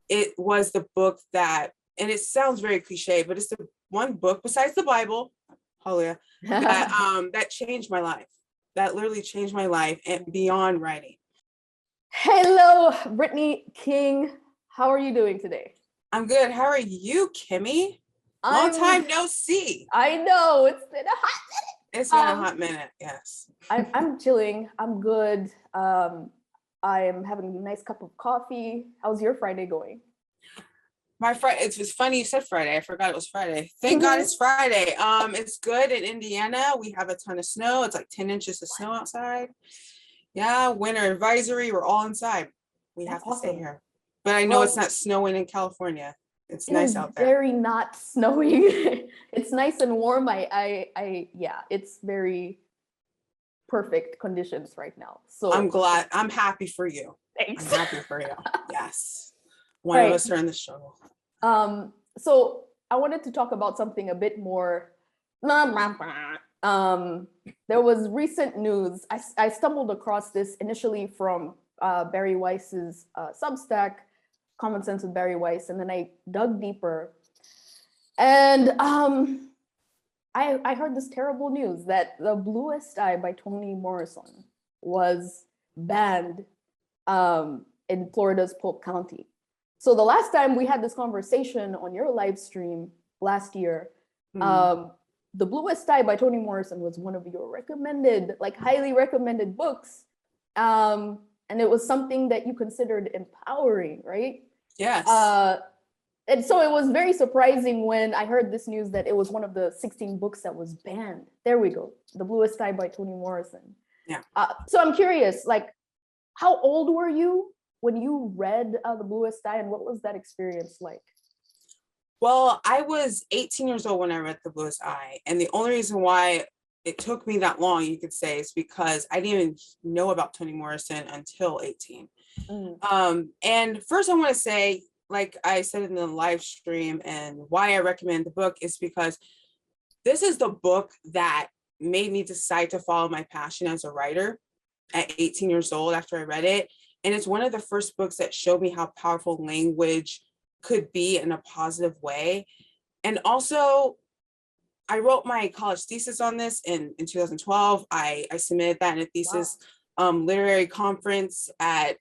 it was the book that, and it sounds very cliche, but it's the one book besides the Bible, hallelujah, that changed my life. That literally changed my life and beyond writing. Hello, Brittany King. How are you doing today? I'm good. How are you, Kimi? Long time no see. I know, it's been a hot minute. It's been a hot minute, yes. I'm chilling. I'm good. I am having a nice cup of coffee. How's your Friday going? My Friday, it's funny you said Friday. I forgot it was Friday. Thank God it's Friday. It's good in Indiana. We have a ton of snow. It's like 10 inches of snow outside. Yeah, winter advisory. We're all inside. We have to stay here. But I know it's not snowing in California. It's nice out there. Very not snowing. It's nice and warm. Yeah, it's very perfect conditions right now. So I'm glad. I'm happy for you. Thanks. I'm happy for you. Yes. One of us are in the struggle. So I wanted to talk about something a bit more. There was recent news. I stumbled across this initially from Barry Weiss's Substack, Common Sense with Barry Weiss, and then I dug deeper. And I heard this terrible news that the Bluest Eye by Toni Morrison was banned in Florida's Polk County. So the last time we had this conversation on your live stream last year, The Bluest Eye by Toni Morrison was one of your recommended, like highly recommended books. And it was something that you considered empowering, right? Yes. And so it was very surprising when I heard this news that it was one of the 16 books that was banned. There we go. The Bluest Eye by Toni Morrison. Yeah. So I'm curious, like, how old were you when you read The Bluest Eye, and what was that experience like? Well, I was 18 years old when I read The Bluest Eye. And the only reason why it took me that long, you could say, is because I didn't even know about Toni Morrison until 18. And first I want to say, like I said in the live stream, and why I recommend the book is because this is the book that made me decide to follow my passion as a writer at 18 years old after I read it. And it's one of the first books that showed me how powerful language could be in a positive way. And also, I wrote my college thesis on this in 2012. I submitted that in a thesis literary conference at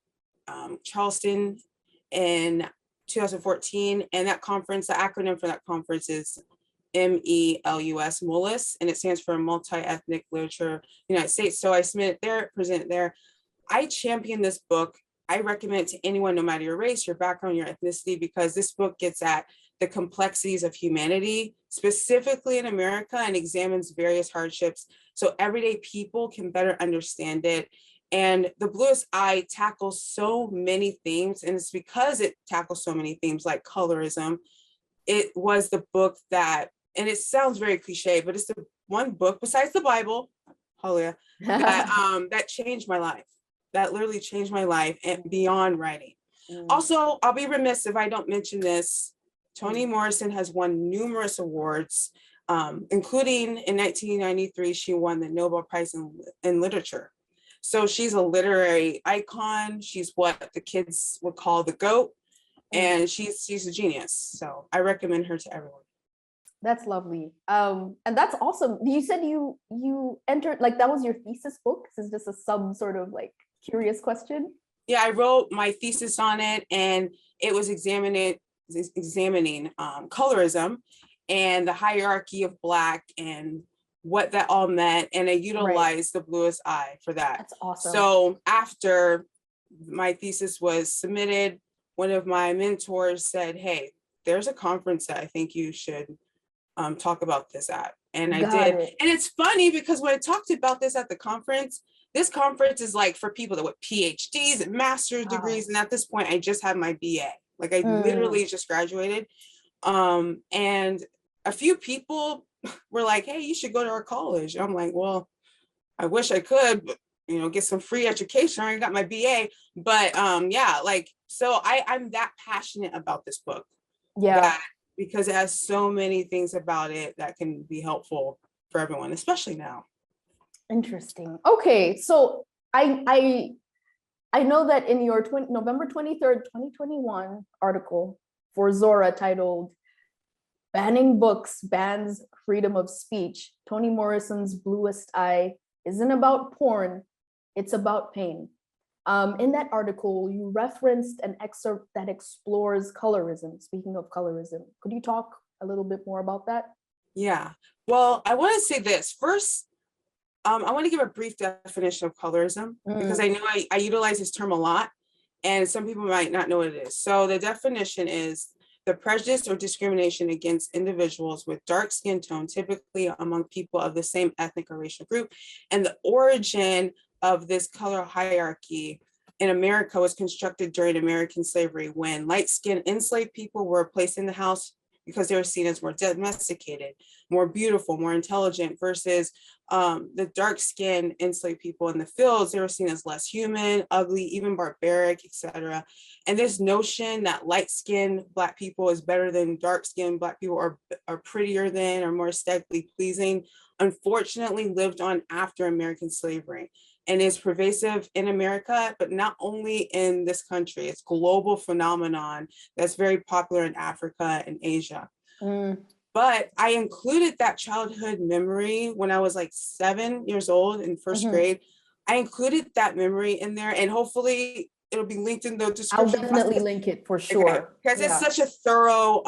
Charleston in 2014. And that conference, the acronym for that conference is MELUS, MOLUS, and it stands for Multi-Ethnic Literature United States. So I submitted there, presented there. I champion this book. I recommend it to anyone, no matter your race, your background, your ethnicity, because this book gets at the complexities of humanity, specifically in America, and examines various hardships so everyday people can better understand it. And The Bluest Eye tackles so many themes, and it's because it tackles so many themes like colorism. It was the book that, and it sounds very cliche, but it's the one book besides the Bible, hallelujah, that changed my life. That literally changed my life and beyond writing. Also, I'll be remiss if I don't mention this. Toni Morrison has won numerous awards, including in 1993, she won the Nobel Prize in Literature. So she's a literary icon. She's what the kids would call the GOAT, and she's a genius. So I recommend her to everyone. That's lovely. And that's awesome. You said you entered, like, that was your thesis book? This is just a sub sort of like curious question. Yeah, I wrote my thesis on it, and it was examining colorism and the hierarchy of Black and what that all meant. And I utilized The Bluest Eye for that. That's awesome. So after my thesis was submitted, one of my mentors said, hey, there's a conference that I think you should talk about this at. And I did. And it's funny because when I talked about this at the conference, this conference is like for people that with PhDs and master's degrees. And at this point, I just had my BA. Like I literally just graduated. And a few people were like, hey, you should go to our college. I'm like, well, I wish I could, but, you know, get some free education. I already got my BA. But yeah, like, so I'm that passionate about this book. Yeah. Because it has so many things about it that can be helpful for everyone, especially now. Interesting. Okay, so I I know that in your November 23rd, 2021 article for Zora titled Banning Books Bans Freedom of Speech, Toni Morrison's Bluest Eye isn't about porn, it's about pain. In that article, you referenced an excerpt that explores colorism. Speaking of colorism, could you talk a little bit more about that? Yeah. Well, I want to say this first. I want to give a brief definition of colorism because I know I utilize this term a lot and some people might not know what it is. So the definition is the prejudice or discrimination against individuals with dark skin tone, typically among people of the same ethnic or racial group. And the origin of this color hierarchy in America was constructed during American slavery when light-skinned enslaved people were placed in the house because they were seen as more domesticated, more beautiful, more intelligent, versus the dark-skinned enslaved people in the fields. They were seen as less human, ugly, even barbaric, etc. And this notion that light-skinned Black people is better than dark-skinned Black people, or are prettier than, or more aesthetically pleasing, unfortunately lived on after American slavery and is pervasive in America, but not only in this country. It's a global phenomenon that's very popular in Africa and Asia. But I included that childhood memory when I was like 7 years old in first grade. I included that memory in there, and hopefully it'll be linked in the description. I'll definitely link it for sure. Because it's such a thorough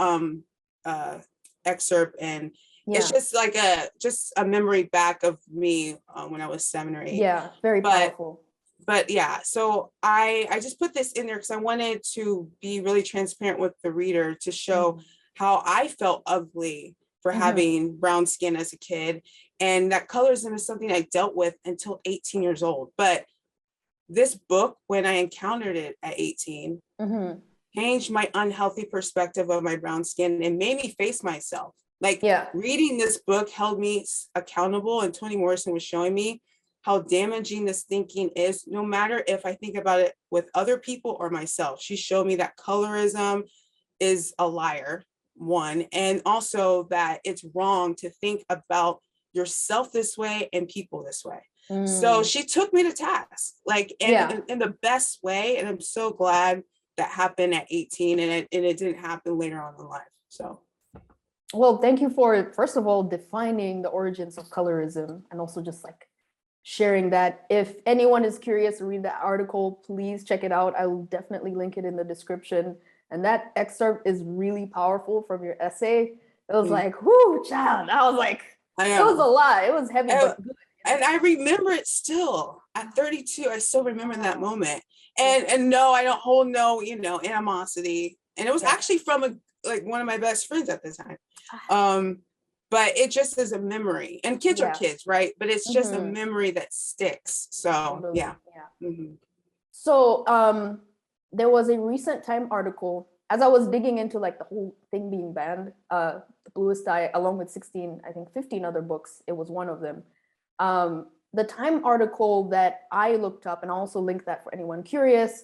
excerpt, and it's just like a memory back of me when I was 7 or 8. Yeah, very powerful. But yeah, so I just put this in there because I wanted to be really transparent with the reader to show how I felt ugly for having brown skin as a kid. And that colorism is something I dealt with until 18 years old. But this book, when I encountered it at 18, changed my unhealthy perspective of my brown skin and made me face myself. Like reading this book held me accountable, and Toni Morrison was showing me how damaging this thinking is, no matter if I think about it with other people or myself. She showed me that colorism is a liar, one, and also that it's wrong to think about yourself this way and people this way. So she took me to task, like in the best way. And I'm so glad that happened at 18 and it didn't happen later on in life. So. Well, thank you for, first of all, defining the origins of colorism and also just like sharing that. If anyone is curious to read that article, please check it out. I will definitely link it in the description. And that excerpt is really powerful from your essay. It was like, whoo, child. I was like, it was a lot. It was heavy, but good. And I remember it still at 32. I still remember that moment. And no, I don't hold no, animosity. And it was actually from one of my best friends at the time. But it just is a memory. And kids are kids, right? But it's just a memory that sticks. So So there was a recent Time article, as I was digging into like the whole thing being banned, The Bluest Eye, along with 15 other books, it was one of them. The Time article that I looked up, and I'll also link that for anyone curious,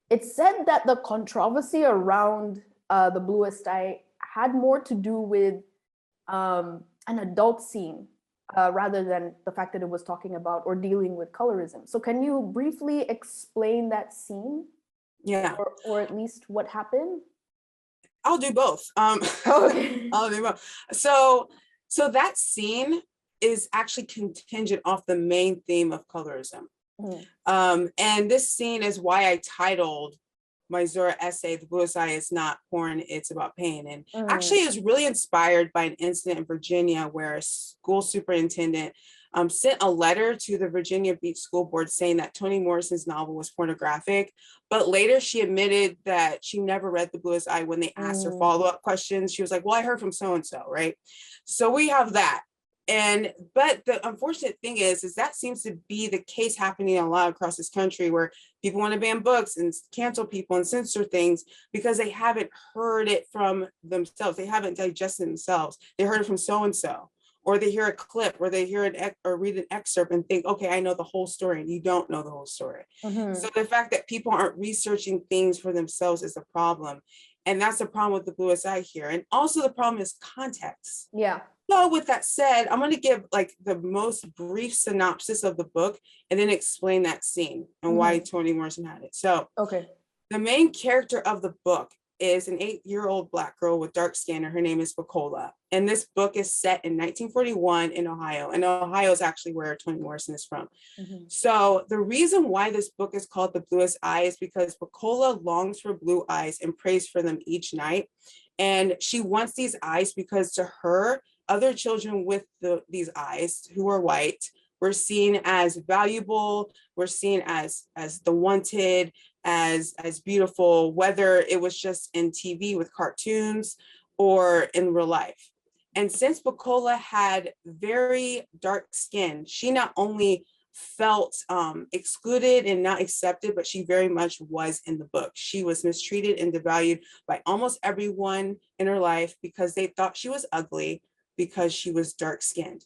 it said that the controversy around The Bluest Eye had more to do with an adult scene rather than the fact that it was talking about or dealing with colorism. So can you briefly explain that scene? Yeah. Or at least what happened? I'll do both. Okay. I'll do both. So that scene is actually contingent off the main theme of colorism. And this scene is why I titled my Zora essay, The Bluest Eye is not porn, it's about pain. And actually it was really inspired by an incident in Virginia where a school superintendent sent a letter to the Virginia Beach School Board saying that Toni Morrison's novel was pornographic, but later she admitted that she never read The Bluest Eye. When they asked her follow-up questions, she was like, well, I heard from so-and-so, right? So we have that. But the unfortunate thing is that seems to be the case happening a lot across this country, where people want to ban books and cancel people and censor things because they haven't heard it from themselves. They haven't digested themselves. They heard it from so-and-so, or they hear a clip, or they hear or read an excerpt and think, okay, I know the whole story, and you don't know the whole story. So the fact that people aren't researching things for themselves is a problem. And that's the problem with The Bluest Eye here. And also the problem is context. Yeah. So with that said, I'm going to give like the most brief synopsis of the book and then explain that scene and why Toni Morrison had it. So Okay. the main character of the book is an 8-year-old Black girl with dark skin, and her name is Bacola. And this book is set in 1941 in Ohio. And Ohio is actually where Toni Morrison is from. So the reason why this book is called The Bluest Eye is because Bacola longs for blue eyes and prays for them each night. And she wants these eyes because to her, other children with these eyes who are white were seen as valuable, were seen as the wanted, as beautiful, whether it was just in TV with cartoons or in real life. And since Bacola had very dark skin, she not only felt excluded and not accepted, but she very much was in the book. She was mistreated and devalued by almost everyone in her life because they thought she was ugly because she was dark skinned.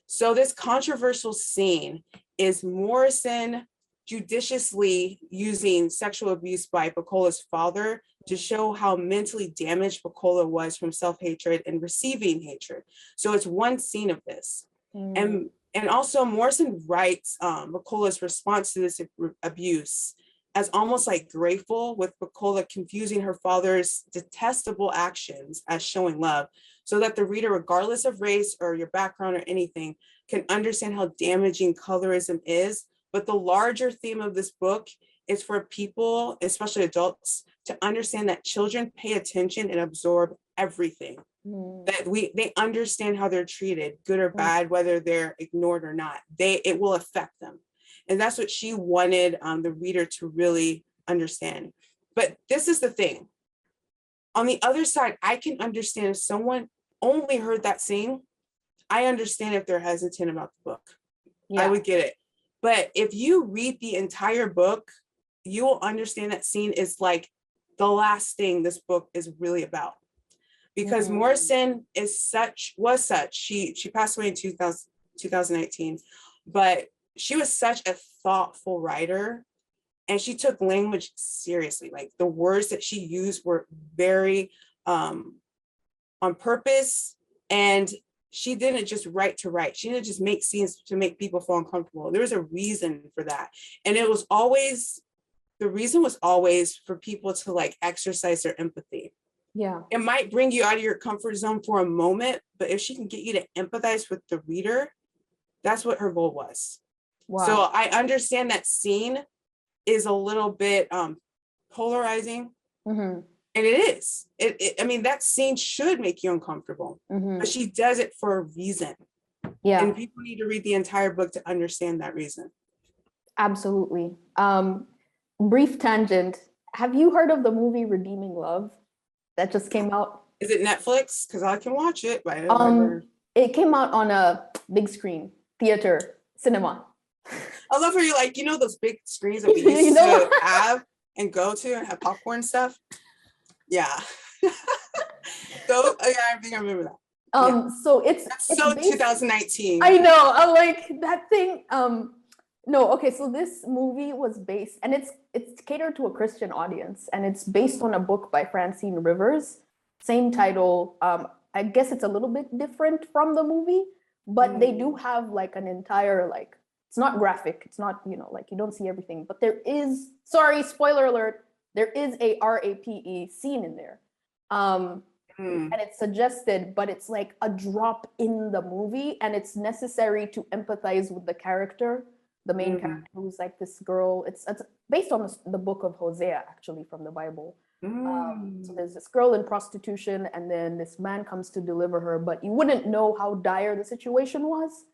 So this controversial scene is Morrison judiciously using sexual abuse by Bacola's father to show how mentally damaged Bacola was from self-hatred and receiving hatred. So it's one scene of this. And also Morrison writes Bacola's response to this abuse as almost like grateful, with Bacola confusing her father's detestable actions as showing love, so that the reader, regardless of race or your background or anything, can understand how damaging colorism is. But the larger theme of this book is for people, especially adults, to understand that children pay attention and absorb everything. That they understand how they're treated, good or bad, whether they're ignored or not. It will affect them. And that's what she wanted the reader to really understand. But this is the thing. On the other side, I can understand if someone only heard that scene, I understand if they're hesitant about the book. I would get it. But if you read the entire book, you will understand that scene is like the last thing this book is really about. Because Morrison was such, she passed away in 2019, but she was such a thoughtful writer, and she took language seriously. Like the words that she used were very on purpose, and she didn't just write to write. She didn't just make scenes to make people feel uncomfortable. There was a reason for that. And the reason was always for people to like exercise their empathy. Yeah. It might bring you out of your comfort zone for a moment, but if she can get you to empathize with the reader, that's what her goal was. Wow. So I understand that scene is a little bit polarizing. And it is. I mean, that scene should make you uncomfortable, but she does it for a reason. Yeah. And people need to read the entire book to understand that reason. Absolutely. Brief tangent. Have you heard of the movie Redeeming Love that just came out? Is it Netflix? Because I can watch it. But it came out on a big screen, theater, cinema. I love how you're like, those big screens that we used to have and go to and have popcorn and stuff. Yeah. So yeah, I think I remember that. So it's so based, 2019. I know. I'm like that thing. No, okay. So this movie was based, and it's catered to a Christian audience, and it's based on a book by Francine Rivers, same title. I guess it's a little bit different from the movie, but they do have like an entire like. It's not graphic. It's not like you don't see everything, but there is. Sorry, spoiler alert. There is a RAPE scene in there. And it's suggested, but it's like a drop in the movie, and it's necessary to empathize with the character, the main character, who's like this girl. It's based on the book of Hosea, actually, from the Bible. So there's this girl in prostitution, and then this man comes to deliver her, but you wouldn't know how dire the situation was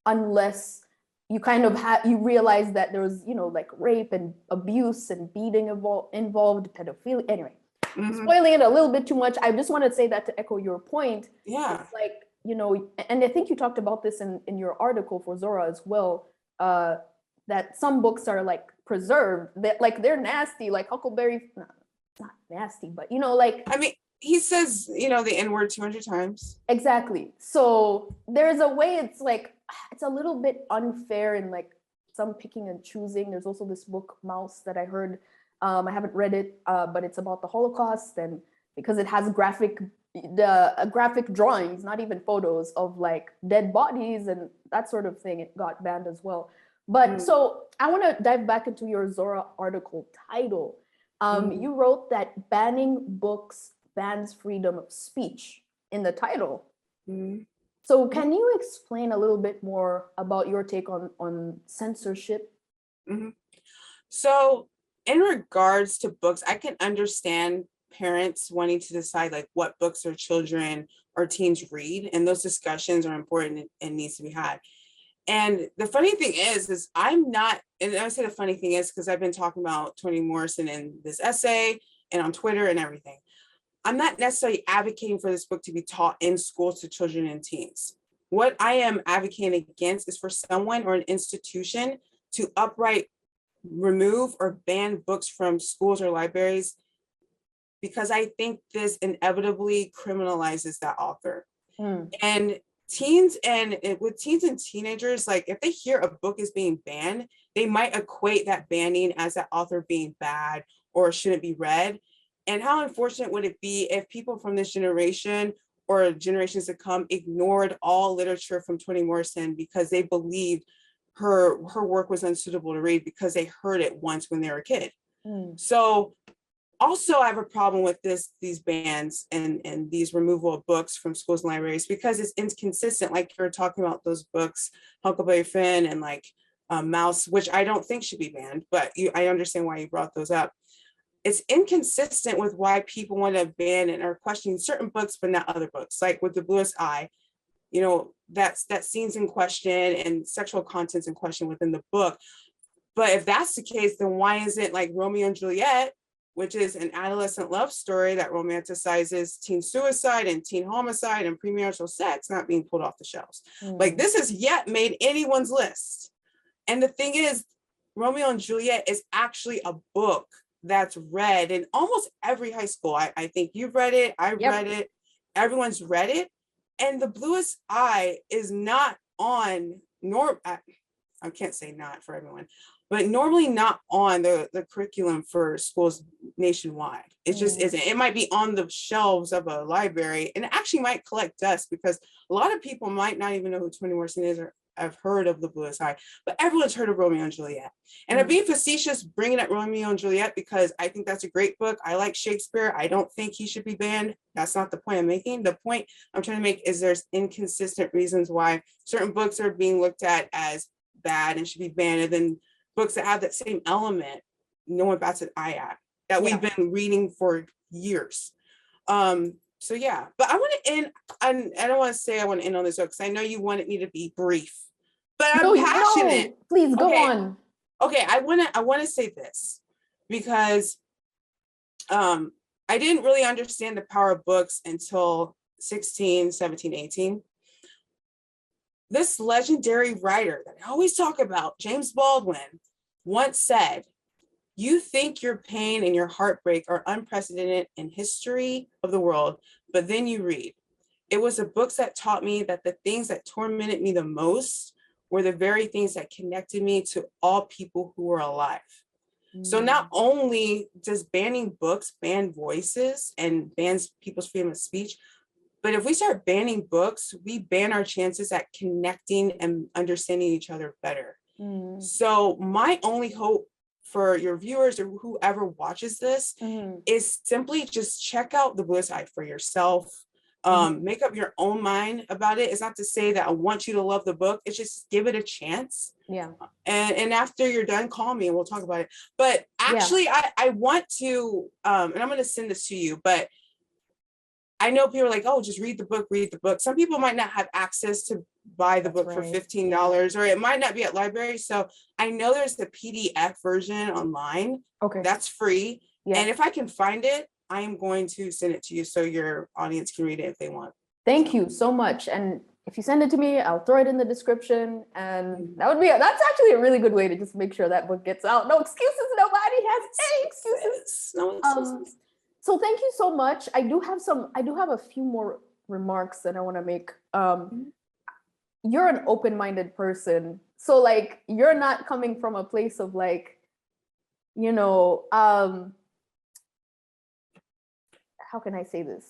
unless you kind of you realize that there was, like rape and abuse and beating involved, pedophilia. Anyway, spoiling it a little bit too much. I just want to say that to echo your point. Yeah. It's like, and I think you talked about this in your article for Zora as well, that some books are like preserved, that like they're nasty, like Huckleberry, not nasty, but like. I mean, he says, the N-word 200 times. Exactly. So there's a way it's like, it's a little bit unfair in like some picking and choosing. There's also this book, Mouse, that I heard. I haven't read it, but it's about the Holocaust. And because it has graphic the graphic drawings, not even photos of like dead bodies and that sort of thing. It got banned as well. But so I want to dive back into your Zora article title. You wrote that banning books bans freedom of speech in the title. So can you explain a little bit more about your take on censorship? So in regards to books, I can understand parents wanting to decide like what books their children or teens read, and those discussions are important and needs to be had. And the funny thing is I'm not, and I say the funny thing is because I've been talking about Toni Morrison in this essay and on Twitter and everything. I'm not necessarily advocating for this book to be taught in schools to children and teens. What I am advocating against is for someone or an institution to outright remove or ban books from schools or libraries, because I think this inevitably criminalizes that author. And teens and with teens and teenagers, like if they hear a book is being banned, they might equate that banning as that author being bad or shouldn't be read. And how unfortunate would it be if people from this generation or generations to come ignored all literature from Toni Morrison because they believed her work was unsuitable to read because they heard it once when they were a kid. So also, I have a problem with these bans and these removal of books from schools and libraries because it's inconsistent. Like you're talking about those books, Huckleberry Finn and like Mouse, which I don't think should be banned, but I understand why you brought those up. It's inconsistent with why people want to ban and are questioning certain books, but not other books. Like with the Bluest Eye, you know, that scene's in question and sexual content's in question within the book. But if that's the case, then why isn't like Romeo and Juliet, which is an adolescent love story that romanticizes teen suicide and teen homicide and premarital sex, not being pulled off the shelves? Like this has yet made anyone's list. And the thing is, Romeo and Juliet is actually a book that's read in almost every high school. I think you've read it, I've read it, everyone's read it. And the Bluest Eye is not on, I can't say not for everyone, but normally not on the curriculum for schools nationwide. It just isn't. It might be on the shelves of a library, and it actually might collect dust because a lot of people might not even know who Toni Morrison is or have heard of the Bluest Eye, but everyone's heard of Romeo and Juliet. And I'm being facetious bringing up Romeo and Juliet because I think that's a great book. I like Shakespeare. I don't think he should be banned. That's not the point I'm making. The point I'm trying to make is there's inconsistent reasons why certain books are being looked at as bad and should be banned, and then books that have that same element, no one bats an eye at, that we've been reading for years. So yeah, but I want to end, I don't want to say I want to end on this because I know you wanted me to be brief, but I'm passionate. No, please go on. Okay, I want to say this because I didn't really understand the power of books until 16, 17, 18. This legendary writer that I always talk about, James Baldwin, once said, "You think your pain and your heartbreak are unprecedented in history of the world, but then you read." It was the books that taught me that the things that tormented me the most were the very things that connected me to all people who were alive. So not only does banning books ban voices and bans people's freedom of speech, but if we start banning books, we ban our chances at connecting and understanding each other better. So my only hope for your viewers or whoever watches this is simply just check out the Bluest Eye for yourself. Make up your own mind about it. It's not to say that I want you to love the book. It's just give it a chance. Yeah. And after you're done, call me and we'll talk about it. But actually, I want to, and I'm going to send this to you, but I know people are like, oh, just read the book, read the book. Some people might not have access to buy the book for $15, or it might not be at libraries. So I know there's the PDF version online. Okay. That's free. Yeah. And if I can find it, I am going to send it to you so your audience can read it if they want. Thank you so much. And if you send it to me, I'll throw it in the description. And that's actually a really good way to just make sure that book gets out. No excuses. Nobody has any excuses. No excuses. So thank you so much. I do have a few more remarks that I want to make. You're an open-minded person. So like, you're not coming from a place of like, you know, how can I say this?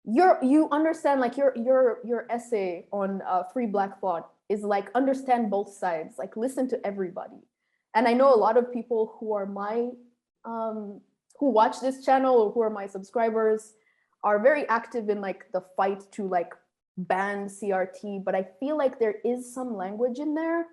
you understand, like your essay on free Black thought is like understand both sides, like listen to everybody. And I know a lot of people who are my who watch this channel or who are my subscribers are very active in like the fight to like ban CRT, but I feel like there is some language in there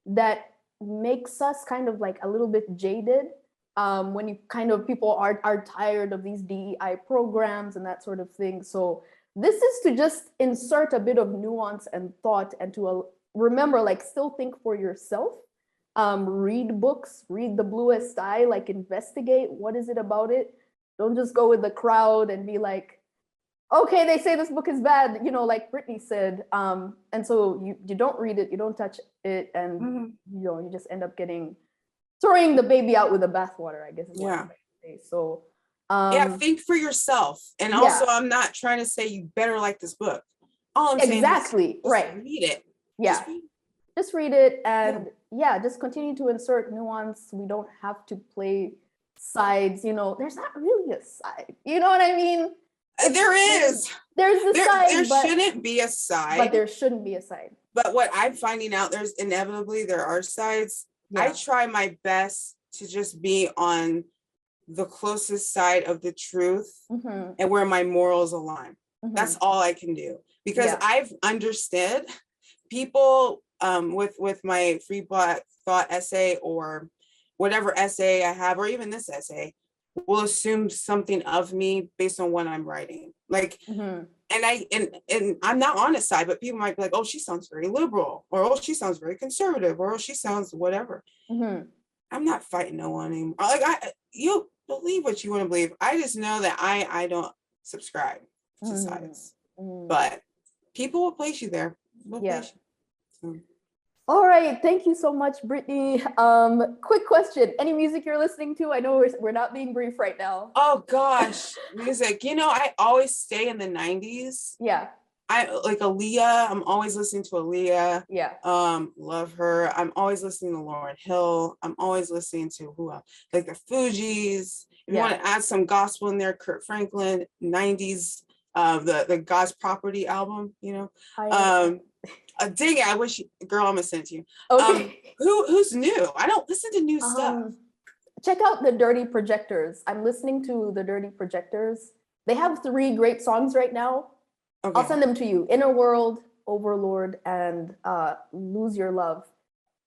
that makes us kind of like a little bit jaded when you kind of people are tired of these DEI programs and that sort of thing. So this is to just insert a bit of nuance and thought and to remember, like, still think for yourself. Read books, read The Bluest Eye, like investigate what is it about it. Don't just go with the crowd and be like, okay, they say this book is bad, you know, like Brittany said. And so you don't read it, you don't touch it, and you know, you just end up throwing the baby out with the bathwater, I guess is what I'm trying to say. So yeah, think for yourself. And also, I'm not trying to say you better like this book. All I'm saying is right. Read it. Yeah. Just read it, and just continue to insert nuance. We don't have to play sides, you know, there's not really a side. You know what I mean? There is. There's a side. There shouldn't be a side. But there shouldn't be a side. But what I'm finding out, there are sides. I try my best to just be on the closest side of the truth and where my morals align. That's all I can do, because I've understood people with my free Black thought essay or whatever essay I have, or even this essay, will assume something of me based on what I'm writing. Like, and I'm not on a side, but people might be like, oh, she sounds very liberal, or oh, she sounds very conservative, or oh, she sounds whatever. I'm not fighting no one anymore. Like, you believe what you want to believe. I just know that I don't subscribe to sides, but people will place you there. Place you. All right, thank you so much, Brittany. Quick question: any music you're listening to? I know we're not being brief right now. Oh gosh, music. You know, I always stay in the 90s. Yeah. I like Aaliyah. I'm always listening to Aaliyah. Yeah. Love her. I'm always listening to Lauryn Hill. I'm always listening to who else? Like the Fugees. If you want to add some gospel in there, Kurt Franklin, 90s, the God's Property album, you know. Dang it, I wish girl, I'm gonna send it to you. Okay. Who's new? I don't listen to new stuff. Check out the Dirty Projectors. I'm listening to the Dirty Projectors. They have 3 great songs right now. Okay. I'll send them to you. Inner World, Overlord, and Lose Your Love.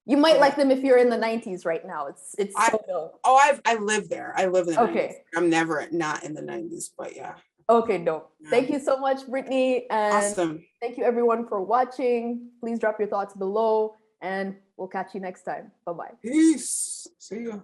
You might like them if you're in the 90s right now. It's so dope. I live there. I live in the 90s. I'm never not in the 90s, but yeah. Okay, dope. Thank you so much, Brittany. And awesome. Thank you everyone for watching. Please drop your thoughts below, and we'll catch you next time. Bye-bye. Peace. See ya.